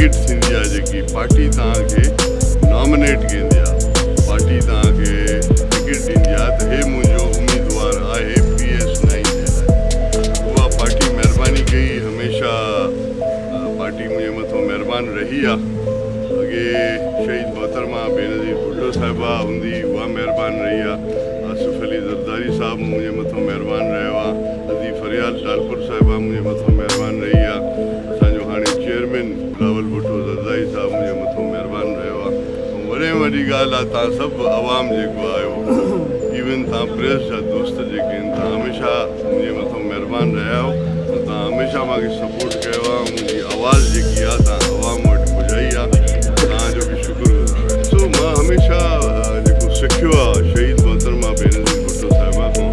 Ticket थींदी आहे जेकी पार्टी तव्हांखे नॉमिनेट कंदी आहे, पार्टी तव्हांखे टिकट ॾींदी आहे त हे मुंहिंजो उम्मीदवार आहे PS9 जे लाइ। उहा पार्टी महिरबानी कई, हमेशह पार्टी मुंहिंजे मथां महिरबान रही आहे। अॻे शहीद मोहतरमा बेनज़ीर भुट्टो साहिबा हूंदी, उहा महिरबान रही आहे। आसिफ अली ज़रदारी साहब मुंहिंजे मथां महिरबान रहियो आहे। अदी फरियाद लालपुर साहिबा मुंहिंजे मथां महिरबान रही आहे। असांजो हाणे चेयरमैन बिलावल भुट्टो ज़रदारी साहब मुंहिंजे मथां महिरबान रहियो आहे। ऐं वॾे में वॾी ॻाल्हि आहे तव्हां सभु आवाम जेको आहियो, इवन तव्हां प्रेस जा दोस्त जेके आहिनि, तव्हां हमेशह मुंहिंजे मथां महिरबान रहिया आहियो। तव्हां हमेशह मूंखे सपोर्ट कयो आहे। मुंहिंजी आवाज़ जेकी आहे तव्हां आवाम वटि पुॼाई आहे, तव्हांजो बि शुक्रगुज़ार आहियां। सो मां हमेशह जेको सिखियो आहे शहीद मोहतरमा बेनज़ीर भुट्टो साहिबा खां,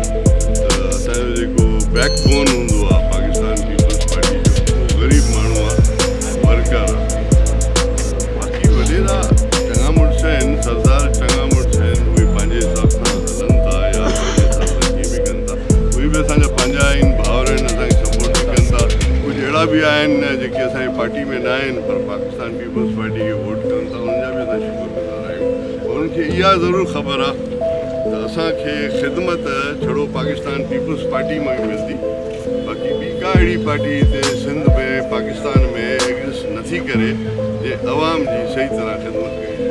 त असांजो जेको बैकबोन हूंदो आहे पाकिस्तान पीपल्स पार्टी जो, उहो ग़रीब माण्हू आहे, वर्कर आहे। बाक़ी वॾेरा चङा मुड़ुस आहिनि, सरदार चङा मुड़ुस आहिनि, उहे पंहिंजे हिसाब सां हलनि था या पंहिंजे हिसाब सां कीअं बि कनि था। उहे बि असांजा पंहिंजा आहिनि, भाउर आहिनि, असांखे सपोर्ट बि कनि था। कुझु अहिड़ा बि आहिनि जेके असांजी पार्टी में न आहिनि पर पाकिस्तान पीपल्स पार्टी खे वोट कनि था, उन्हनि जा बि असां शुक्रगुज़ार आहियूं। उन्हनि खे इहा ज़रूरु ख़बर आहे त असांखे ख़िदमत छड़ो पाकिस्तान पीपल्स पार्टी मां ई मिलंदी, बाक़ी ॿी का अहिड़ी पार्टी हिते सिंध में पाकिस्तान में एग्ज़िस्ट नथी करे जे अवाम जी सही तरह ख़िदमत कई।